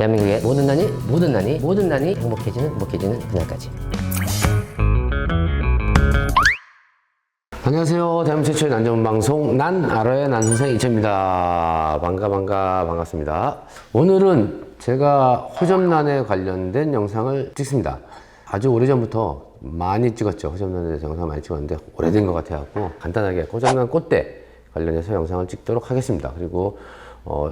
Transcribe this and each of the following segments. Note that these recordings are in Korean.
대한민국의 모든 난이 행복해지는 그날까지. 안녕하세요. 대한민국 최초의 난전문 방송 난 알아야 난 선생 이철입니다. 반갑습니다. 오늘은 제가 호접란에 관련된 영상을 찍습니다. 아주 오래전부터 많이 찍었죠. 호접란에 대해서 영상 많이 찍었는데 오래된 것 같아갖고 간단하게 호접란 꽃대 관련해서 영상을 찍도록 하겠습니다. 그리고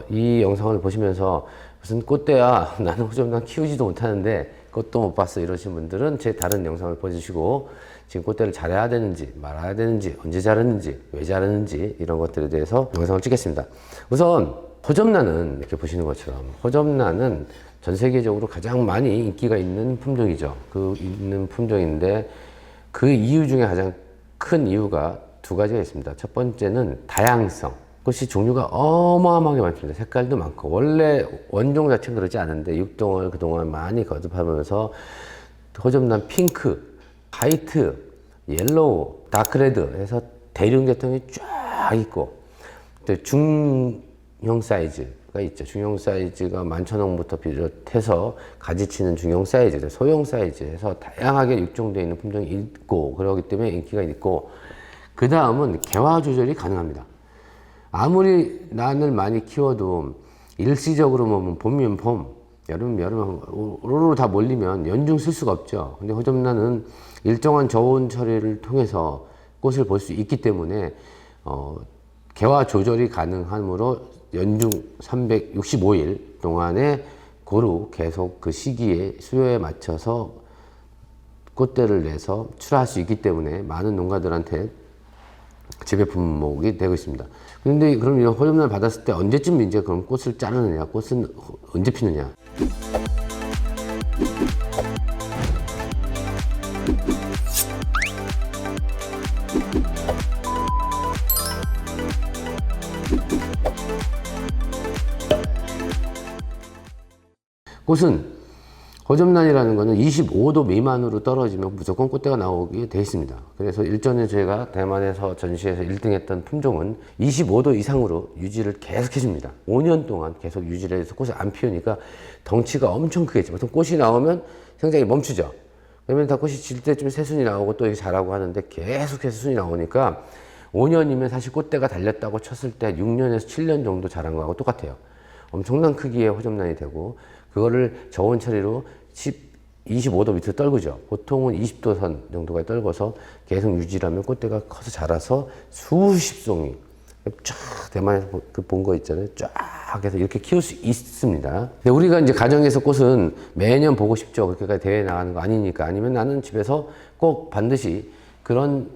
이 영상을 보시면서 무슨 꽃대야, 나는 호접란 키우지도 못하는데 꽃도 못 봤어 이러신 분들은 제 다른 영상을 보여주시고 지금 꽃대를 잘해야 되는지 말아야 되는지 언제 자르는지 왜 자르는지 이런 것들에 대해서 영상을 찍겠습니다. 우선 호접란은 이렇게 보시는 것처럼 호접란은 전 세계적으로 가장 많이 인기가 있는 품종이죠. 그 있는 품종인데 그 이유 중에 가장 큰 이유가 두 가지가 있습니다. 첫 번째는 다양성. 꽃이 종류가 어마어마하게 많습니다. 색깔도 많고 원래 원종 자체는 그러지 않은데 육종을 그동안 많이 거듭하면서 호접란 핑크, 화이트, 옐로우, 다크레드 해서 대륙 계통이 쫙 있고 또 중형 사이즈가 있죠. 중형 사이즈가 11,000원부터 비롯해서 가지치는 중형 사이즈, 소형 사이즈에서 다양하게 육종되어 있는 품종이 있고 그러기 때문에 인기가 있고 그 다음은 개화 조절이 가능합니다. 아무리 난을 많이 키워도 일시적으로 뭐 봄이면 봄, 여름이면 여름, 오로로 다 몰리면 연중 쓸 수가 없죠. 근데 호접란은 일정한 저온 처리를 통해서 꽃을 볼 수 있기 때문에 개화 조절이 가능하므로 연중 365일 동안에 고루 계속 그 시기에 수요에 맞춰서 꽃대를 내서 출하할 수 있기 때문에 많은 농가들한테 재배 품목이 되고 있습니다. 그런데 그럼 이런 호접란을 받았을 때 언제쯤 이제 그럼 꽃을 자르느냐, 꽃은 언제 피느냐? 꽃은 호접란이라는 거는 25도 미만으로 떨어지면 무조건 꽃대가 나오게 돼 있습니다. 그래서 일전에 제가 대만에서 전시에서 1등 했던 품종은 25도 이상으로 유지를 계속 해줍니다. 5년 동안 계속 유지를 해서 꽃을 안 피우니까 덩치가 엄청 크겠죠. 보통 꽃이 나오면 생장이 멈추죠. 그러면 다 꽃이 질 때쯤 새순이 나오고 또 이게 자라고 하는데 계속해서 순이 나오니까 5년이면 사실 꽃대가 달렸다고 쳤을 때 6년에서 7년 정도 자란 거하고 똑같아요. 엄청난 크기의 호접란이 되고 그거를 저온 처리로 25도 밑으로 떨구죠. 보통은 20도 선 정도가 떨궈서 계속 유지를 하면 꽃대가 커서 자라서 수십 송이 쫙 대만에서 본 거 있잖아요. 쫙 해서 이렇게 키울 수 있습니다. 근데 우리가 이제 가정에서 꽃은 매년 보고 싶죠. 그렇게까지 대회 나가는 거 아니니까. 아니면 나는 집에서 꼭 반드시 그런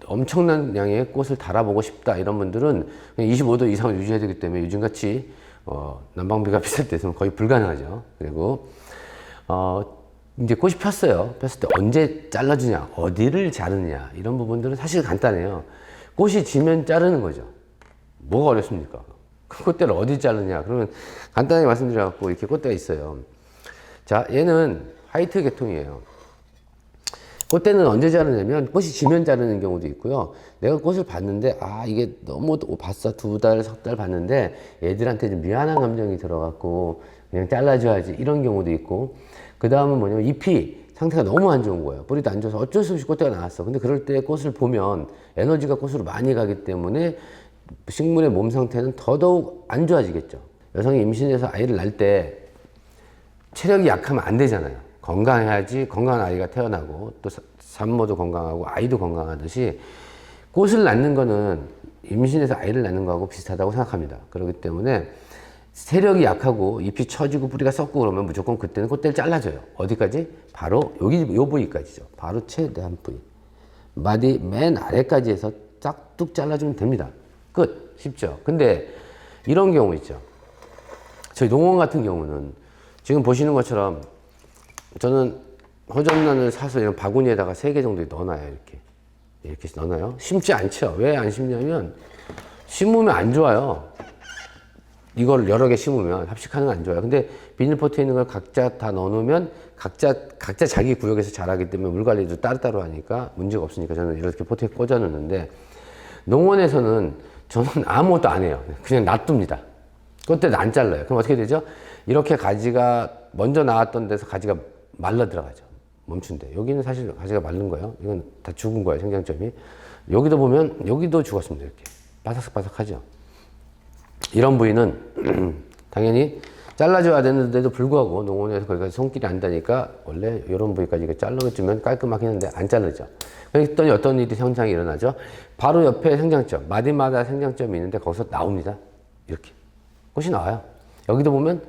엄청난 양의 꽃을 달아보고 싶다 이런 분들은 25도 이상을 유지해야 되기 때문에 요즘같이 난방비가 비쌀 때는 거의 불가능하죠. 그리고 이제 꽃이 폈어요. 폈을 때 언제 잘라주냐, 어디를 자르느냐 이런 부분들은 사실 간단해요. 꽃이 지면 자르는 거죠. 뭐가 어렵습니까? 그 꽃대를 어디 자르냐? 그러면 간단하게 말씀드려갖고 이렇게 꽃대가 있어요. 자, 얘는 화이트 계통이에요. 꽃대는 언제 자르냐면 꽃이 지면 자르는 경우도 있고요. 내가 꽃을 봤는데 이게 너무 봤어 2달, 3달 봤는데 얘들한테 좀 미안한 감정이 들어갖고 그냥 잘라줘야지 이런 경우도 있고 그 다음은 뭐냐면 잎이 상태가 너무 안 좋은 거예요. 뿌리도 안 좋아서 어쩔 수 없이 꽃대가 나왔어. 근데 그럴 때 꽃을 보면 에너지가 꽃으로 많이 가기 때문에 식물의 몸 상태는 더더욱 안 좋아지겠죠. 여성이 임신해서 아이를 낳을 때 체력이 약하면 안 되잖아요. 건강해야지 건강한 아이가 태어나고 또 산모도 건강하고 아이도 건강하듯이 꽃을 낳는 거는 임신해서 아이를 낳는 거하고 비슷하다고 생각합니다. 그렇기 때문에 세력이 약하고 잎이 처지고 뿌리가 썩고 그러면 무조건 그때는 꽃대를 잘라줘요. 어디까지? 바로 여기 요 부위까지죠. 바로 최대한 부위. 마디 맨 아래까지 해서 싹둑 잘라주면 됩니다. 끝. 쉽죠? 근데 이런 경우 있죠. 저희 농원 같은 경우는 지금 보시는 것처럼 저는 호접란을 사서 이런 바구니에다가 3개 정도 넣어놔요. 이렇게 넣어놔요. 심지 않죠. 왜 안 심냐면 심으면 안 좋아요. 이걸 여러 개 심으면 합식하는 건 안 좋아요. 근데 비닐포트에 있는 걸 각자 다 넣어놓으면 각자 자기 구역에서 자라기 때문에 물 관리도 따로따로 하니까 문제가 없으니까 저는 이렇게 포트에 꽂아 놓는데 농원에서는 저는 아무것도 안 해요. 그냥 놔둡니다. 꽃대도 안 잘라요. 그럼 어떻게 되죠? 이렇게 가지가 먼저 나왔던 데서 가지가 말라 들어가죠. 멈춘데. 여기는 사실 가지가 마른 거예요. 이건 다 죽은 거예요, 생장점이. 여기도 보면 여기도 죽었습니다. 이렇게 바삭바삭하죠. 이런 부위는 당연히 잘라줘야 되는데도 불구하고 농원에서 거기까지 손길이 안 다니까 원래 이런 부위까지 잘라주면 깔끔하긴 한데 안 자르죠. 그랬더니 어떤 일이 현상이 일어나죠? 바로 옆에 생장점, 마디마다 생장점이 있는데 거기서 나옵니다. 이렇게 꽃이 나와요. 여기도 보면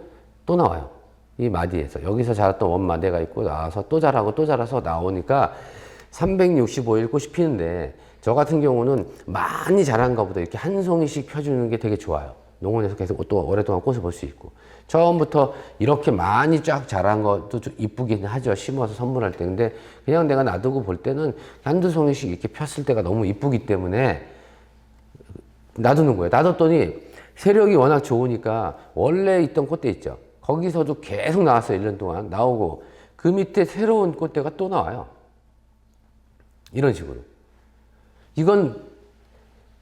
또 나와요. 이 마디에서 여기서 자랐던 원마디가 있고 나와서 또 자라고 또 자라서 나오니까 365일 꽃이 피는데 저 같은 경우는 많이 자란 것보다 이렇게 한 송이씩 펴주는 게 되게 좋아요. 농원에서 계속 또 오랫동안 꽃을 볼 수 있고 처음부터 이렇게 많이 쫙 자란 것도 좀 이쁘긴 하죠. 심어서 선물할 때. 근데 그냥 내가 놔두고 볼 때는 한두 송이씩 이렇게 폈을 때가 너무 이쁘기 때문에 놔두는 거예요. 놔뒀더니 세력이 워낙 좋으니까 원래 있던 꽃대 있죠. 거기서도 계속 나왔어요. 1년 동안 나오고 그 밑에 새로운 꽃대가 또 나와요. 이런 식으로. 이건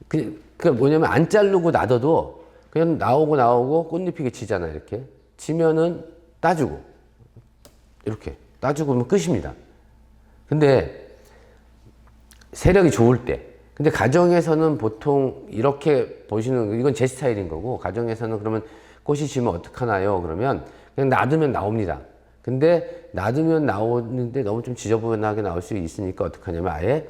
그 뭐냐면 안 자르고 놔둬도 그냥 나오고 꽃잎이 지잖아요. 이렇게 지면은 따주고 이렇게 따주고 그러면 끝입니다. 근데 세력이 좋을 때 근데 가정에서는 보통 이렇게 보시는 이건 제 스타일인 거고 가정에서는 그러면 꽃이 지면 어떡하나요? 그러면 그냥 놔두면 나옵니다. 근데 놔두면 나오는데 너무 좀 지저분하게 나올 수 있으니까 어떡하냐면 아예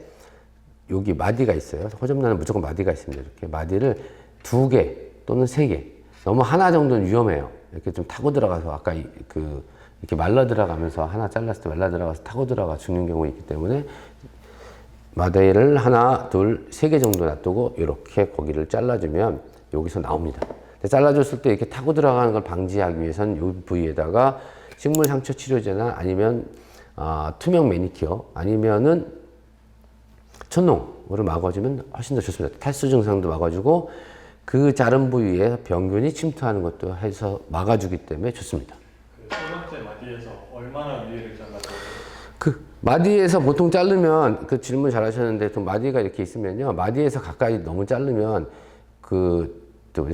여기 마디가 있어요. 호접란은 무조건 마디가 있습니다. 이렇게 마디를 2개 또는 3개. 너무 하나 정도는 위험해요. 이렇게 좀 타고 들어가서 아까 이렇게 말라 들어가면서 하나 잘랐을 때 말라 들어가서 타고 들어가 죽는 경우가 있기 때문에 마디를 하나, 둘, 3개 정도 놔두고 이렇게 거기를 잘라주면 여기서 나옵니다. 잘라줬을 때 이렇게 타고 들어가는 걸 방지하기 위해서는 이 부위에다가 식물 상처 치료제나 아니면 투명 매니큐어 아니면은 천농으로 막아주면 훨씬 더 좋습니다. 탈수 증상도 막아주고 그 자른 부위에 병균이 침투하는 것도 해서 막아주기 때문에 좋습니다. 그 세 번째 마디에서 얼마나 위에를 잘라서? 그 마디에서 보통 자르면 그 질문 잘 하셨는데 또 마디가 이렇게 있으면요. 마디에서 가까이 너무 자르면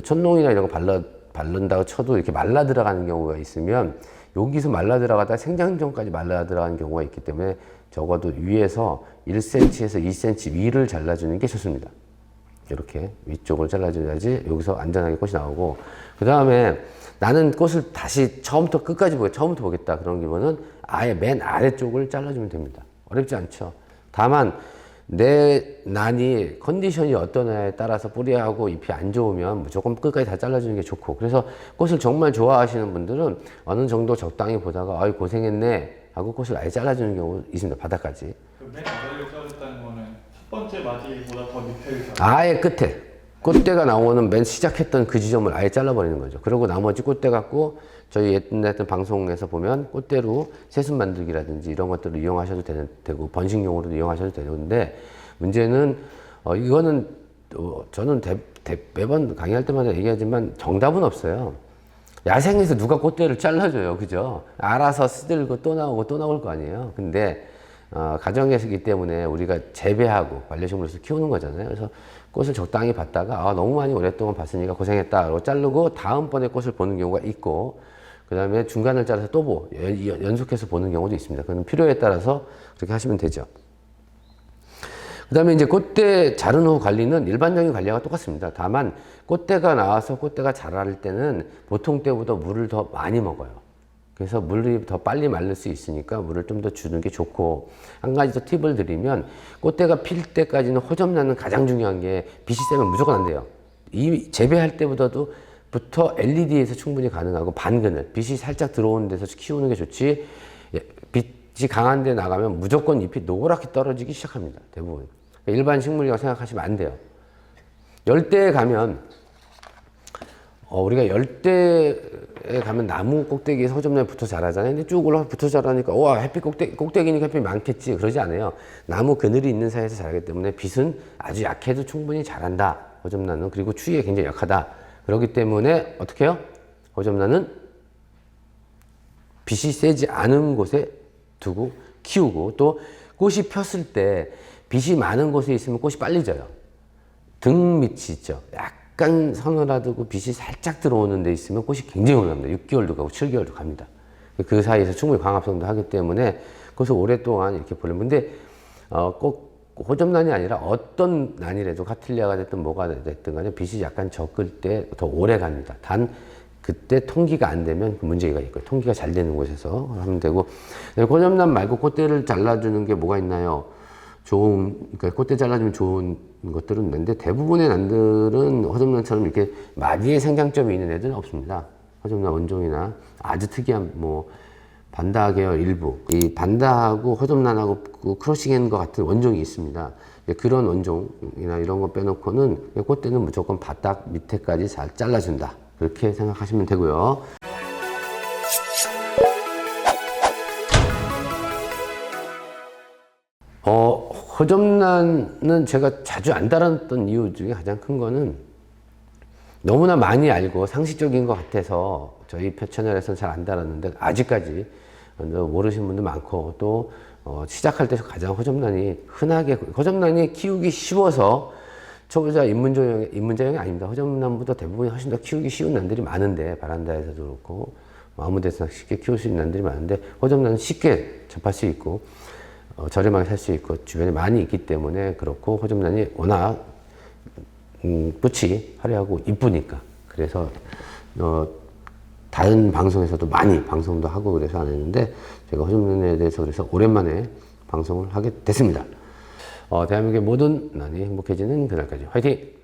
천농이나 이런 거 바른다고 쳐도 이렇게 말라 들어가는 경우가 있으면 여기서 말라 들어가다 생장점까지 말라 들어가는 경우가 있기 때문에 적어도 위에서 1cm에서 2cm 위를 잘라주는 게 좋습니다. 이렇게 위쪽을 잘라줘야지 여기서 안전하게 꽃이 나오고 그 다음에 나는 꽃을 다시 처음부터 끝까지 처음부터 보겠다 그런 경우는 아예 맨 아래쪽을 잘라주면 됩니다. 어렵지 않죠. 다만 내 난이 컨디션이 어떠냐에 따라서 뿌리하고 잎이 안 좋으면 무조건 끝까지 다 잘라주는 게 좋고 그래서 꽃을 정말 좋아하시는 분들은 어느 정도 적당히 보다가 아이 고생했네 하고 꽃을 아예 잘라주는 경우 있습니다. 바닥까지. 그 맨 아래를 자르다는 거는 첫 번째 마디보다 더 밑에를 아예 끝에 꽃대가 나오는 맨 시작했던 그 지점을 아예 잘라버리는 거죠. 그리고 나머지 꽃대 갖고 저희 옛날에 방송에서 보면 꽃대로 새순 만들기라든지 이런 것들을 이용하셔도 되고 번식용으로도 이용하셔도 되는데 문제는 이거는 저는 매번 강의할 때마다 얘기하지만 정답은 없어요. 야생에서 누가 꽃대를 잘라줘요. 그죠? 알아서 쓰들고 또 나오고 또 나올 거 아니에요. 근데 가정에서기 때문에 우리가 재배하고 관리식물로서 키우는 거잖아요. 그래서 꽃을 적당히 봤다가 너무 많이 오랫동안 봤으니까 고생했다 라고 자르고 다음번에 꽃을 보는 경우가 있고 그 다음에 중간을 잘라서 또 연속해서 보는 경우도 있습니다. 그건 필요에 따라서 그렇게 하시면 되죠. 그 다음에 이제 꽃대 자른 후 관리는 일반적인 관리와 똑같습니다. 다만 꽃대가 나와서 꽃대가 자랄 때는 보통 때보다 물을 더 많이 먹어요. 그래서 물이 더 빨리 마를 수 있으니까 물을 좀 더 주는 게 좋고 한 가지 더 팁을 드리면 꽃대가 필 때까지는 호접란은 가장 중요한 게 빛이 세면 무조건 안 돼요. 이 재배할 때부터 LED에서 충분히 가능하고 반그늘 빛이 살짝 들어오는 데서 키우는 게 좋지 빛이 강한 데 나가면 무조건 잎이 노랗게 떨어지기 시작합니다. 대부분 일반 식물이라고 생각하시면 안 돼요. 열대에 가면 우리가 열대에 가면 나무 꼭대기에서 호접란이 붙어 자라잖아요. 근데 쭉 올라가 붙어 자라니까 와 햇빛 꼭대기니까 햇빛이 많겠지 그러지 않아요. 나무 그늘이 있는 사이에서 자라기 때문에 빛은 아주 약해도 충분히 자란다. 호접란은 그리고 추위에 굉장히 약하다. 그렇기 때문에 어떻게 해요? 호접란은 빛이 세지 않은 곳에 두고 키우고 또 꽃이 폈을 때 빛이 많은 곳에 있으면 꽃이 빨리 져요. 등 밑이 있죠. 약간 서늘하고 빛이 살짝 들어오는 데 있으면 꽃이 굉장히 오래 갑니다. 6개월도 가고 7개월도 갑니다. 그 사이에서 충분히 광합성도 하기 때문에 그래서 오랫동안 이렇게 보내면 근데 꼭 호접란이 아니라 어떤 난이라도 카틸리아가 됐든 뭐가 됐든 간에 빛이 약간 적을 때 더 오래 갑니다. 단 그때 통기가 안 되면 문제가 있고요. 통기가 잘 되는 곳에서 하면 되고 호접란 말고 꽃대를 잘라주는 게 뭐가 있나요? 그러니까 꽃대 잘라주면 좋은 것들은 있는데 대부분의 난들은 호접란처럼 이렇게 마디에 생장점이 있는 애들은 없습니다. 호접란 원종이나 아주 특이한 뭐 반다 계열 일부 이 반다하고 호접란하고 그 크로싱한 것 같은 원종이 있습니다. 그런 원종이나 이런 거 빼놓고는 꽃대는 무조건 바닥 밑에까지 잘 잘라준다. 그렇게 생각하시면 되고요. 호접란은 제가 자주 안 달았던 이유 중에 가장 큰 거는 너무나 많이 알고 상식적인 것 같아서 저희 채널에서는 잘 안 달았는데 아직까지 모르시는 분도 많고 또 시작할 때 가장 호접란이 키우기 쉬워서 초보자 입문자형이 아닙니다. 호접란보다 대부분이 훨씬 더 키우기 쉬운 난들이 많은데 바란다에서도 그렇고 아무 데서나 쉽게 키울 수 있는 난들이 많은데 호접란은 쉽게 접할 수 있고 저렴하게 살 수 있고 주변에 많이 있기 때문에 그렇고 호접란이 워낙 꽃이 화려하고 이쁘니까 그래서 다른 방송에서도 많이 방송도 하고 그래서 안 했는데 제가 호접란에 대해서 그래서 오랜만에 방송을 하게 됐습니다. 대한민국의 모든 난이 행복해지는 그날까지 화이팅!